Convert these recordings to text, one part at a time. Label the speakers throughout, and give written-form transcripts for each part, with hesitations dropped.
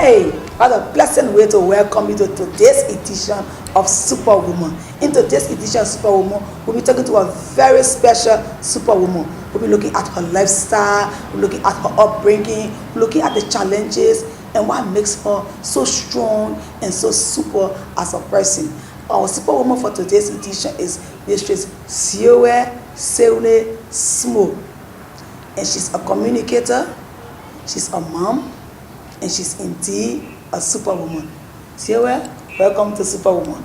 Speaker 1: Hey, what a pleasant way to welcome you to today's edition of Superwoman. In today's edition of Superwoman, we'll be talking to a very special Superwoman. We'll be looking at her lifestyle, we're looking at her upbringing, we're looking at the challenges and what makes her so strong and so super as a person. Our Superwoman for today's edition is Mistress Sioe Seune Smo. And she's a communicator, she's a mom, and she's indeed a superwoman. Sioe, welcome to Superwoman.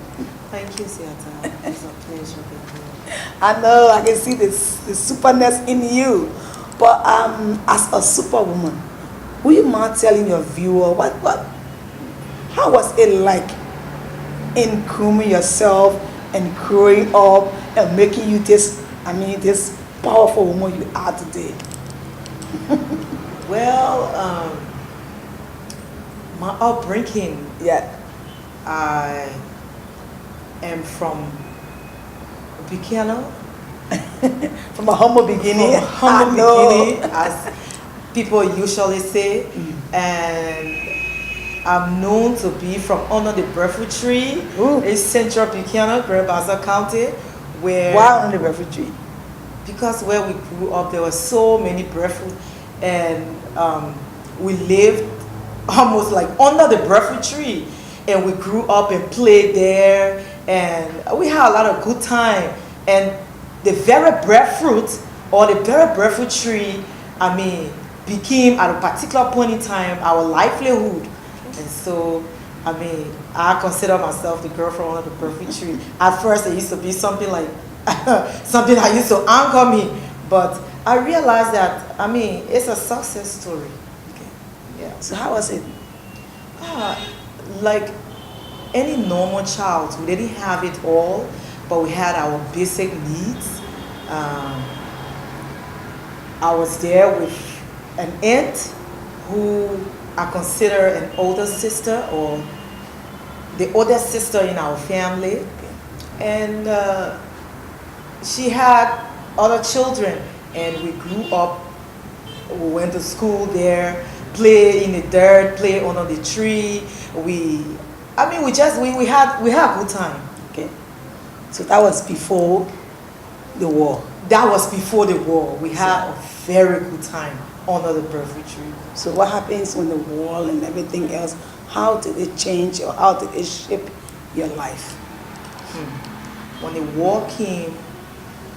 Speaker 2: Thank you, Siata. It's a pleasure being here.
Speaker 1: I know, I can see the superness in you. But as a superwoman, will you mind telling your viewer how was it like in grooming yourself and growing up and making you this powerful woman you are today?
Speaker 2: Well, my upbringing,
Speaker 1: Yeah.
Speaker 2: I am from Buchanan.
Speaker 1: From a humble beginning.
Speaker 2: From a humble beginning, as people usually say. And I'm known to be from under the breadfruit tree in central Buchanan, Greater Baza County. Where
Speaker 1: Why under the breadfruit tree?
Speaker 2: Because where we grew up, there were so many breadfruit, and we lived almost like under the breadfruit tree, and we grew up and played there, and we had a lot of good time. And the very breadfruit or the very breadfruit tree, became at a particular point in time our livelihood. And so, I consider myself the girl from under the breadfruit tree. At first, it used to be something like something that used to anchor me, but I realized that it's a success story.
Speaker 1: Okay.
Speaker 2: Yeah.
Speaker 1: So how was it?
Speaker 2: Like any normal child, we didn't have it all, but we had our basic needs. I was there with an aunt who I consider an older sister, or the oldest sister in our family, and she had other children, and we grew up. We went to school there, play in the dirt, play under the tree. We had a good time.
Speaker 1: Okay. So that was before the war.
Speaker 2: That was before the war. We had a very good time under the breadfruit tree.
Speaker 1: So what happens when the war and everything else, how did it change or how did it shape your life?
Speaker 2: When the war came,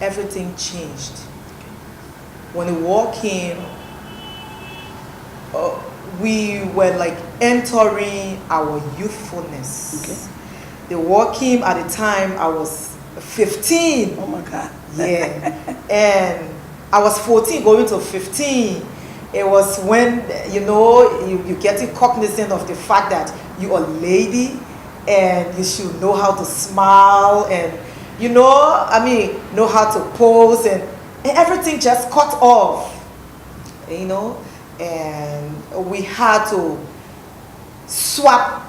Speaker 2: everything changed. When the war came, we were like entering our youthfulness.
Speaker 1: Okay.
Speaker 2: The war came at the time I was 15.
Speaker 1: Oh my God.
Speaker 2: Yeah. And I was 14 going to 15. It was when, you getting cognizant of the fact that you're a lady and you should know how to smile and, know how to pose, and everything just cut off, and we had to swap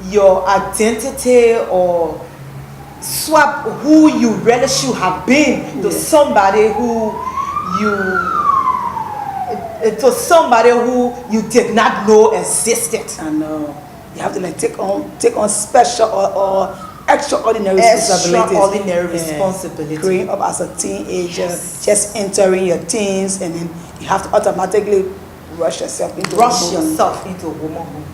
Speaker 2: your identity, or swap who you really should have been to somebody who you did not know existed.
Speaker 1: I know. You have to take on special or extraordinary
Speaker 2: responsibilities.
Speaker 1: Growing up as a teenager, just entering your teens, and then you have to automatically rush yourself into
Speaker 2: womanhood.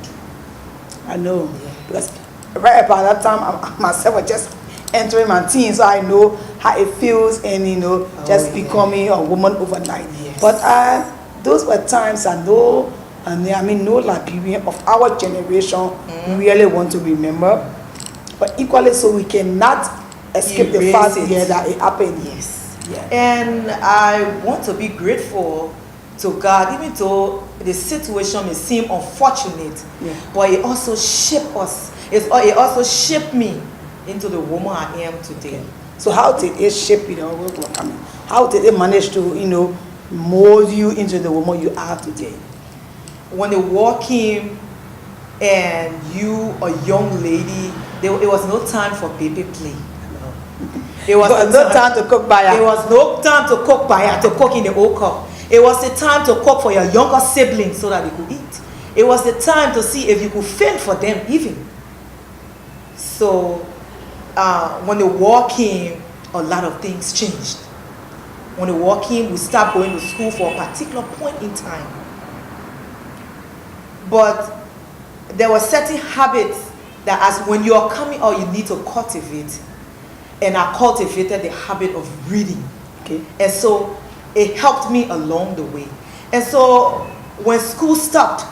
Speaker 1: I know. Because right about that time, I myself was just entering my teens, so I know how it feels, and becoming a woman overnight.
Speaker 2: Yes.
Speaker 1: But those were times I know, no Liberian of our generation really want to remember. But equally so, we cannot escape the fact that it happened.
Speaker 2: Yes.
Speaker 1: Yeah.
Speaker 2: And I want to be grateful to God, even though the situation may seem unfortunate, but it also shaped us. It also shaped me into the woman I am today.
Speaker 1: Okay. So how did it shape you? How did it manage to, mold you into the woman you are today?
Speaker 2: When the war came and you, a young lady, it was no time for baby play.
Speaker 1: It was no time to cook by.
Speaker 2: There was no time to cook by, to cook in the old cup. It was the time to cook for your younger siblings so that they could eat. It was the time to see if you could fend for them even. So when the war came, a lot of things changed. When the war came, we stopped going to school for a particular point in time. But there were certain habits that as when you are coming out, you need to cultivate. And I cultivated the habit of reading.
Speaker 1: Okay.
Speaker 2: And so it helped me along the way. And so when school stopped,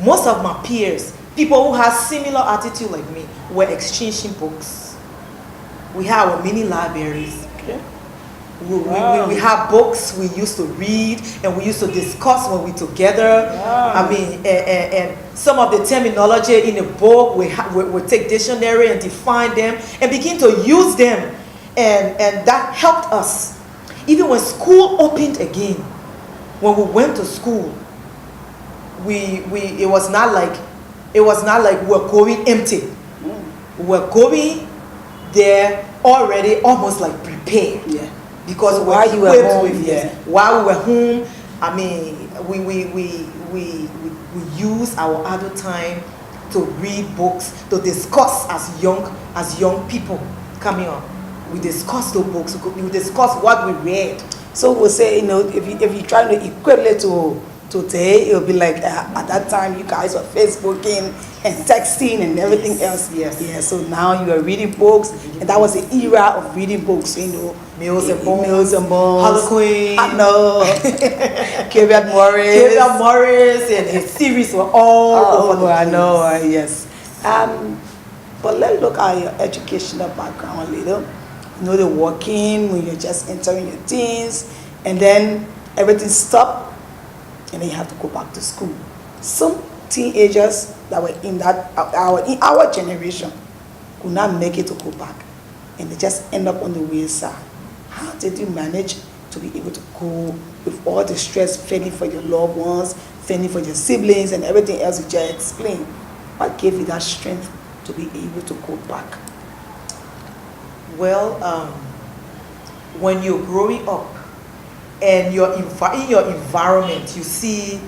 Speaker 2: most of my peers, people who had similar attitude like me, were exchanging books. We had our mini libraries.
Speaker 1: Okay.
Speaker 2: We have books we used to read and we used to discuss when we together.
Speaker 1: Wow.
Speaker 2: I mean, and some of the terminology in the book, we take dictionary and define them and begin to use them. And that helped us. Even when school opened again, when we went to school, it was not like we're going empty. We're going there already almost like prepared.
Speaker 1: Yeah.
Speaker 2: Because
Speaker 1: while you were home,
Speaker 2: while we were home, I mean, we use our idle time to read books, to discuss as young people coming up. We discuss those books. We discuss what we read.
Speaker 1: So we'll say, if you try to equate it to today, it'll be like at that time you guys were Facebooking and texting and everything else.
Speaker 2: Yes.
Speaker 1: Yeah. So now you are reading books, and that was the era of reading books.
Speaker 2: Mills and Bones,
Speaker 1: Harlequin.
Speaker 2: I know.
Speaker 1: Kevin Morris.
Speaker 2: And his series were all over the place.
Speaker 1: I know. Yes. But let's look at your educational background a little. The working when you're just entering your teens, and then everything stopped, and then you have to go back to school. Some teenagers that were in our generation could not make it to go back, and they just end up on the wayside. How did you manage to be able to go with all the stress, fending for your loved ones, fending for your siblings, and everything else you just explained? What gave you that strength to be able to go back?
Speaker 2: Well, when you're growing up and you're in your environment, you see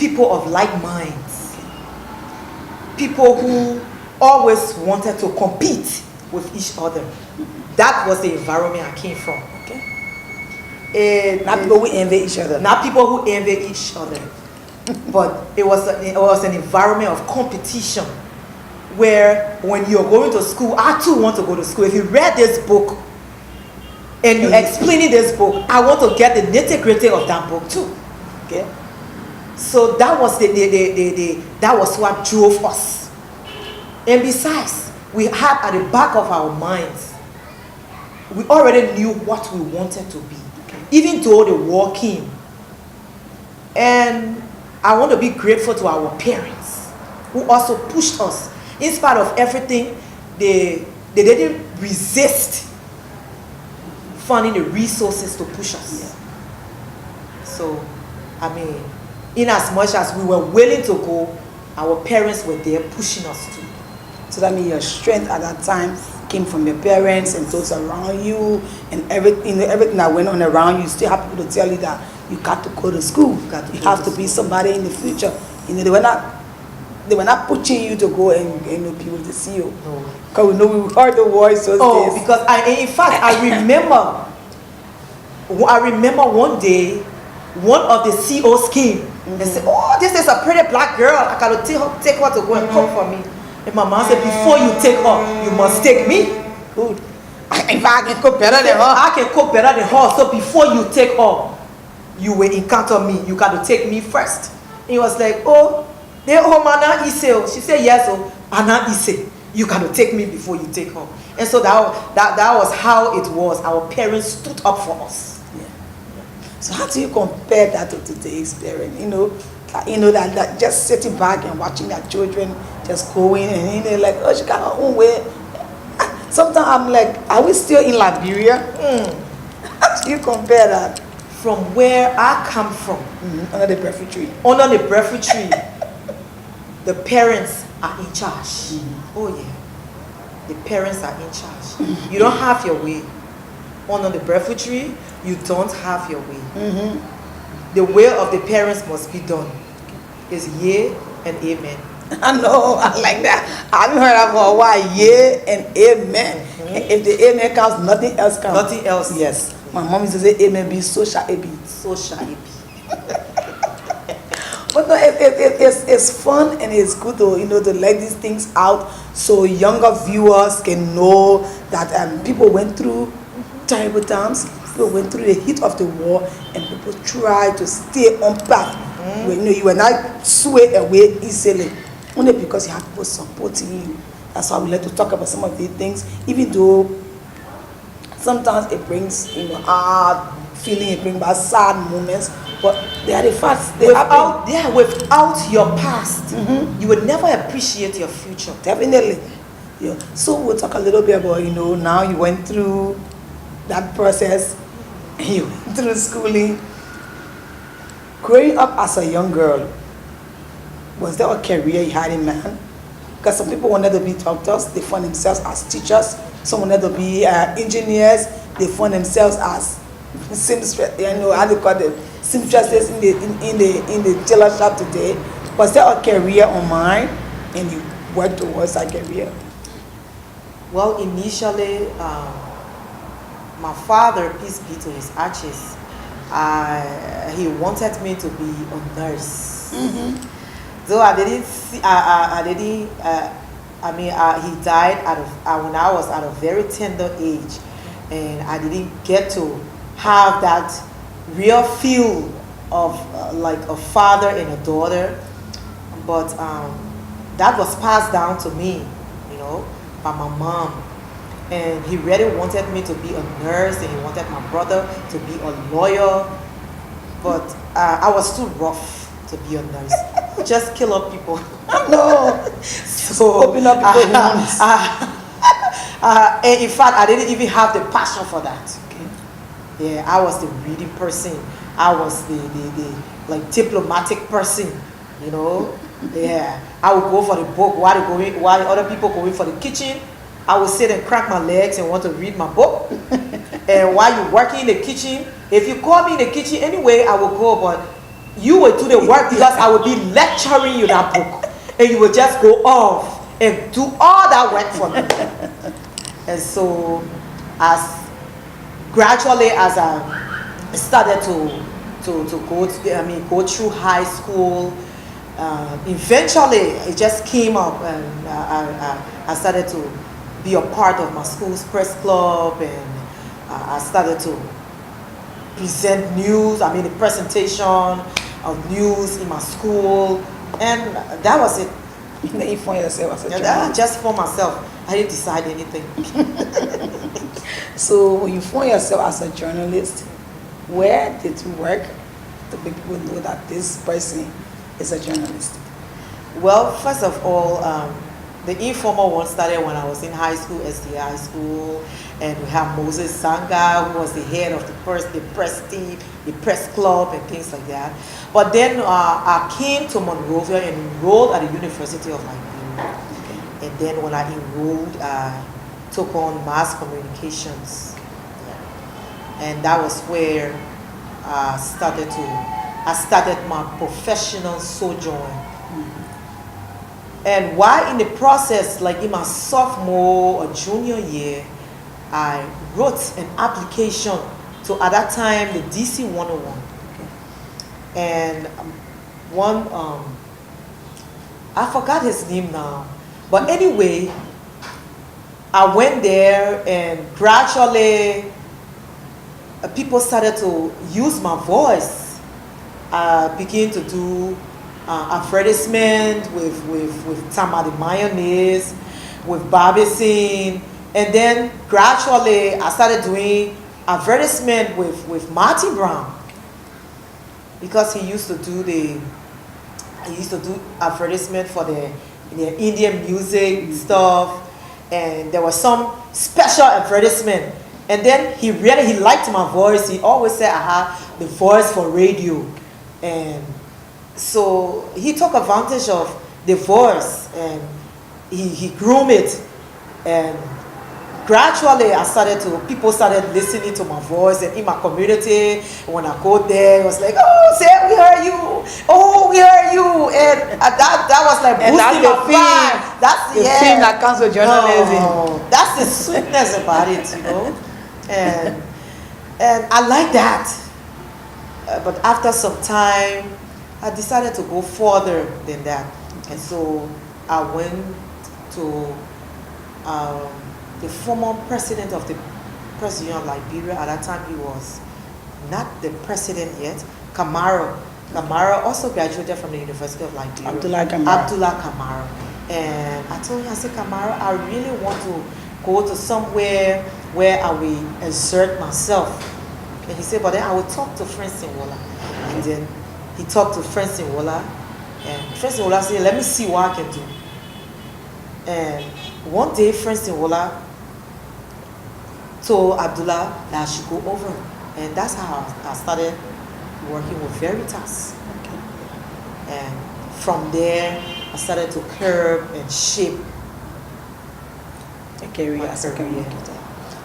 Speaker 2: people of like minds, people who always wanted to compete with each other. That was the environment I came from. Okay.
Speaker 1: Not people who envy each other.
Speaker 2: Not people who envy each other, but it was an environment of competition. Where when you're going to school, I too want to go to school. If you read this book and you're explaining this book, I want to get the nitty-gritty of that book too. Okay? So that was that was what drove us. And besides, we had at the back of our minds, we already knew what we wanted to be. Okay. Even though the war came. And I want to be grateful to our parents who also pushed us. In spite of everything, they didn't resist finding the resources to push us. Yeah. So, I mean, in as much as we were willing to go, our parents were there pushing us too.
Speaker 1: So that means your strength at that time came from your parents and those around you, and everything that went on around you. You still have people to tell you that you got to go to school. You have to be somebody in the future. They were not pushing you to go and people to see you.
Speaker 2: No.
Speaker 1: Because we know we heard the voice those days.
Speaker 2: Because in fact, I remember one day, one of the COs came and said, "Oh, this is a pretty black girl. I gotta take her to go and cook for me." And my mom said, "Before you take her, you must take me."
Speaker 1: Good. In fact, I can cook better than her.
Speaker 2: I can cook better than her. So before you take her, you will encounter me. You got to take me first. And he was like, "Oh. Ana Ise." She said, "Yes, Ana Ise. You got to take me before you take her." And so that was how it was. Our parents stood up for us.
Speaker 1: Yeah. So how do you compare that to today's parents? That just sitting back and watching their children just going and like, oh, she got her own way. Sometimes I'm like, are we still in Liberia? How do you compare that?
Speaker 2: From where I come from,
Speaker 1: under the breadfruit tree.
Speaker 2: Under the breadfruit tree. The parents are in charge. Oh yeah. The parents are in charge. You don't have your way. Under the breadfruit tree, you don't have your way. the will of the parents must be done. It's yea and amen.
Speaker 1: I know, I like that. I haven't heard that for a while. Yeah and amen. If the amen comes, nothing else comes.
Speaker 2: Nothing else.
Speaker 1: Yes. My mom used to say amen be, so shall it be.
Speaker 2: So shall it be.
Speaker 1: But no, it's fun and it's good to, to let these things out so younger viewers can know that people went through terrible times. People went through the heat of the war and people try to stay on path. You were not swayed away easily. Only because you have people supporting you. That's why we like to talk about some of these things, even though sometimes it brings hard feeling, it brings back sad moments, but they are the facts.
Speaker 2: Without your past, you would never appreciate your future.
Speaker 1: Definitely. Yeah. So we'll talk a little bit about, now you went through that process, and you went through schooling. Growing up as a young girl, was there a career you had in mind? Because some people wanted to be doctors, they found themselves as teachers. Some wanted to be engineers, they found themselves as seamstresses, how they call them, seamstresses in the tailor shop today. Was there a career on mind, and you worked towards that career?
Speaker 2: Well, initially, my father, peace be to his ashes, he wanted me to be a nurse. Though I didn't see, he died when I was at a very tender age, and I didn't get to have that real feel of like a father and a daughter. But that was passed down to me, by my mom. And he really wanted me to be a nurse, and he wanted my brother to be a lawyer. But I was too rough to be a nurse. Just kill up people.
Speaker 1: No. So open up people's wounds.
Speaker 2: And in fact, I didn't even have the passion for that. Okay. Yeah, I was the reading person. I was the diplomatic person. Yeah, I would go for the book while other people going for the kitchen. I would sit and crack my legs and want to read my book. And while you're working in the kitchen, if you call me in the kitchen anyway, I will go, but you will do the work because I will be lecturing you that book. And you will just go off and do all that work for me. And so, gradually as I started to go through high school, eventually it just came up, and I started to be a part of my school's press club, and I started to present news, the presentation of news in my school, and that was it.
Speaker 1: Then you found yourself as a journalist?
Speaker 2: Just for myself. I didn't decide anything.
Speaker 1: So when you found yourself as a journalist, where did you work to make people know that this person is a journalist?
Speaker 2: Well, first of all, the informal one started when I was in high school, SDA High School, and we have Moses Sanga, who was the head of the press team, the press club, and things like that. But then I came to Monrovia and enrolled at the University of Liberia. Okay. And then when I enrolled, I took on mass communications. Yeah. And that was where I started my professional sojourn. And while in the process, like in my sophomore or junior year, I wrote an application to, at that time, the DC 101. Okay. And I forgot his name now. But anyway, I went there, and gradually people started to use my voice. I began to do advertisement with tamale mayonnaise, with barbecue, and then gradually I started doing advertisement with Martin Brown, because he used to do advertisement for the Indian music stuff, and there was some special advertisement, and then he liked my voice. He always said I had the voice for radio, and so he took advantage of the voice, and he groomed it, and gradually people started listening to my voice, and in my community, when I go there, it was like, oh, say, we heard you. Oh, we heard you. And that was like
Speaker 1: And
Speaker 2: boosting
Speaker 1: that's
Speaker 2: my
Speaker 1: the
Speaker 2: vibe.
Speaker 1: theme.
Speaker 2: That's
Speaker 1: The theme that comes with journalism.
Speaker 2: No, that's the sweetness about it, you know. And I like that. But after some time, I decided to go further than that. And so I went to the former president of the President of Liberia. At that time, he was not the president yet. Kamara also graduated from the University of Liberia. Abdullah Kamara. And I told him, I said, Kamara, I really want to go to somewhere where I will exert myself. And he said, but then I will talk to Francine Walla. And then he talked to Francine Walla. And Francine Walla said, let me see what I can do. And one day, Francine Walla told Abdullah that I should go over. And that's how I started working with Veritas. Okay. And from there, I started to curb and shape
Speaker 1: the career.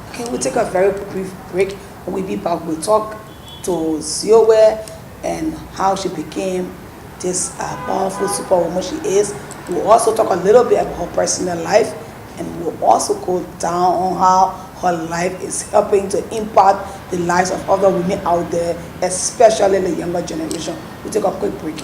Speaker 1: Okay, we'll take a very brief break. When we be back, we'll talk to Ziowe and how she became this powerful superwoman she is. We'll also talk a little bit about her personal life, and we'll also go down on how her life is helping to impact the lives of other women out there, especially the younger generation. We'll take a quick break.